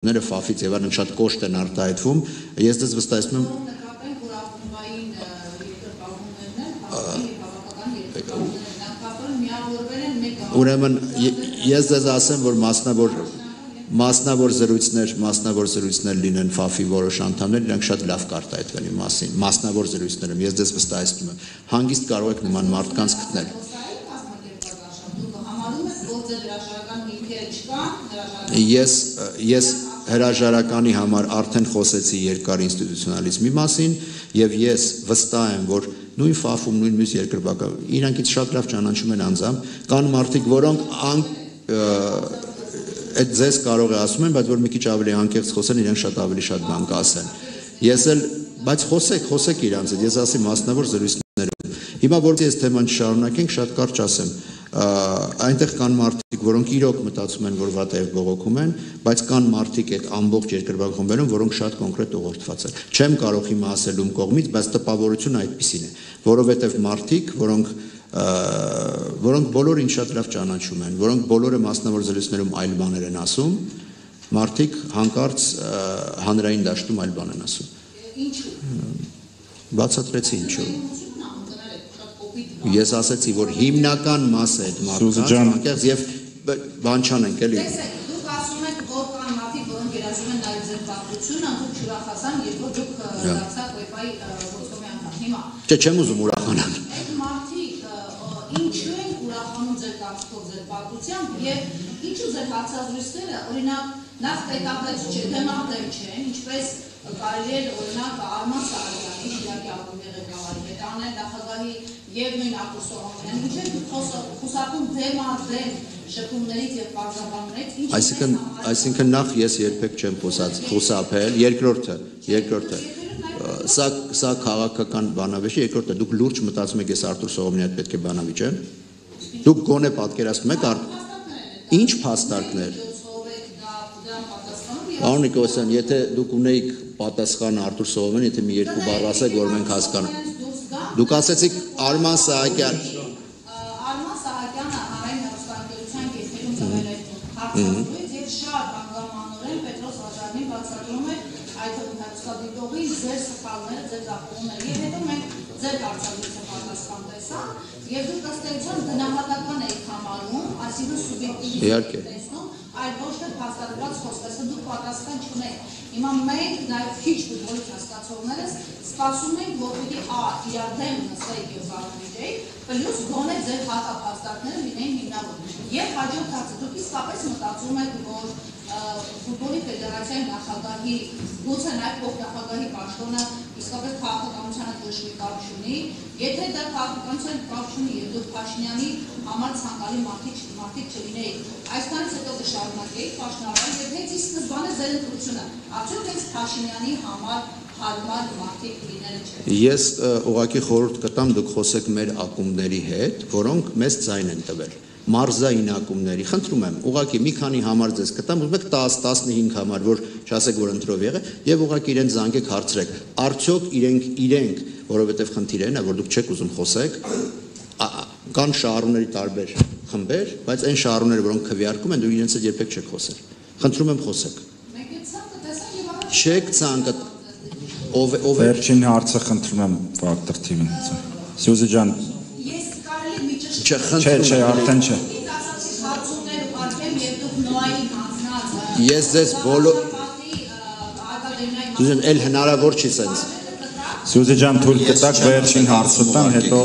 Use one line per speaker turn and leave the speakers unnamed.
Ները ֆաֆից եւ այլն շատ կոշտ են արտահայտվում, ես դες վստահեցնում եմ ուրեմն ես դες ասեմ, որ մասնավոր զրույցներ լինեն ֆաֆի որոշ անդամներ, իրանք շատ լավ կարտահայտվեն իմ մասին, մասնավոր զրույցներում, ես դες վստահեցնում եմ, հանգիստ կարող եք նման մարդկանց գտնել։ Ես հրաժարականի համար արդեն խոսեցի երկար ինստիտուցիոնալիզմի մասին եւ ես վստահ եմ, որ նույն ֆաֆում, նույն մյուս երկրպագա իրանք ինձ շատ լավ ճանաչում են անձամբ, կան մարդիկ, որոնք այդ ձեզ կարող է ասում են, բայց որ մի քիչ ավելի անկեղծ խոսեն, իրենք շատ ավելի շատ բան կասեն։ Ես էլ, բայց խոսեք իրանց հետ, ես ասի մասնավոր զրույցներում։ Հիմա որ ես թեման չշարունակենք, շատ կարճ ասեմ։ Այնտեղ կան մարդիկ, որոնք իրոք մտածում են, որ վատ է եւ բողոքում են, բայց կան մարդիկ այդ ամբողջ երկրպագ խմբերում, որոնք շատ կոնկրետ ուղղորդված են։ Չեմ կարող հիմա ասել ում կողմից, բայց տպավորությունը այդպեսին է, որովհետեւ մարդիկ, որոնք բոլորը ինձ շատ լավ ճանաչում են, որոնք բոլորը մասնավոր զրույցներում այլ բաներ են ասում, մարդիկ հանկարծ հանրային դաշտում այլ բան են ասում։ Ինչու՞։ Բացատրեցի ինչու։ Ես ասացի, որ հիմնական մասը այդ մարդկանց եւ բան չանենք էլի։
Դուք ասում եք, որ կան մարդիկ, որոնք երազում են նայել ձեր պատմությունը, դուք չուրախացան, երբ որ դուք դարձաք ՈՒԵՖԱ-ի ոսկորի անդամ։ Հիմա։
Չէ, չեմ ուզում ուրախանալ։
Այդ մարդիկ ինչու են ուրախանում ձեր կարծիքով ձեր պատմությամբ եւ ինչու ձեր հարցազրույցները, օրինակ, նախ պետապետ չէ, դեմատեր չեն, ինչպես կարելի է օրինակ Արման Սահակյանի Շիրակի ակումբի ղեկավարի հետ անել նախագահի եւ նույն Արտուր Սողոմոնյանի միջև խուսափում դեմ շփումներից եւ պարզաբաններից
Այսինքն նախ ես երբեք չեմ խուսափել, երկրորդը սա քաղաքական բանավեճ է, երկրորդը դուք լուրջ մտածում եք ես Արտուր Սողոմոնյանի հետ պետք է բանավիճ եմ, դուք գոնե պատկերացնում եք ինչ փաստարկներ Պարոն Նիկոլոսյան, եթե դուք ունեիք պատասխանը Արտուր Սողոմոնյան, եթե մի երկու բառ ասեք, որ մենք հասկանանք։ Դուք ասեցիք Արման Սահակյան։
Արման Սահակյանը հանրային հեռուստաընկերության կեսերում ծավալ այդ հարցազրույց եւ շատ հանգամանորեն Պետրոս Ղաջարյանին բացատրում է այդ հեռուստադիտողի ձեր սխալները, ձեր ձախողումները եւ հետո մենք ձեր հարցազրույցը պատասխան տեսանք եւ դուք ըստ էության գնահատական եք համարում, այսինքն սուբյեկտիվ տեսնում, այլ ոչ թե փաստարկված խոսքը դուք պատասխան չունեք։ Հիմա մենք նաեւ քիչ ֆուտբոլի հասկացողներս սպասում ենք, որ պիտի իրար դեմ նստեք եւ զարմիջեք, պլյուս գոնե ձեր հակափաստարկները լինեն հիմնավոր։ Եվ հաջորդ հարցը դուք իսկապես մտածում եք, որ ֆուտբոլի ֆեդերացիայի նախագահի, գուցե նաեւ փոխնախագահի պաշտոնը իսկապես քաղաքականությանը դժվար կապ չունի, եթե դա քաղաքականության կապ չունի եւ դուք Փաշինյանի համար ցանկալի մարդիկ չլինեիք, այսքանից հետո կշարունակեիք պաշտոնավարել եւ հենց ի սկզբանե ձեր ընտրությունը, արդյոք հենց Փաշինյանի համար հարմար մարդիկ լինելը չէ։
Ես ուղղակի խորհուրդ կտամ դուք խոսեք մեր ակումբների հետ, որոնք մեզ ձայն են տվել։ Մարզային ակումբների, խնդրում եմ, ուղղակի մի քանի համար ձեզ կտամ, ուզում եք 10-15 համար, որ չասեք, որ ընտրով եղե, եւ ուղղակի իրեն զանգեք հարցրեք։ Արդյոք իրենք, որովհետեւ խնդիրն է, որ դուք չեք ուզում խոսեք, կան շահառուների տարբեր խմբեր, բայց այն շահառուները, որոնք քվեարկում են, դուք իրենց հետ երբեք չեք խոսել։ Խնդրում եմ խոսեք։
Մենք այդ ցանկը տեսանք եւ առաջ
չեք ցանկը ով
Վերջին հարցը խնդրում եմ Վակտոր TV-ին։ Սյուզի ջան,
ես կարելի մի ճշտում
Չէ, արդեն չէ։
Ինձ ասացիք հարցումներ ուղարկեմ եւ դուք նոային հանձնած
Ես ձեզ բոլոր Դուք էլ հնարավոր չի սենց
Սյուզի ջան թույլ կտակ վերջին հարցը տան, հետո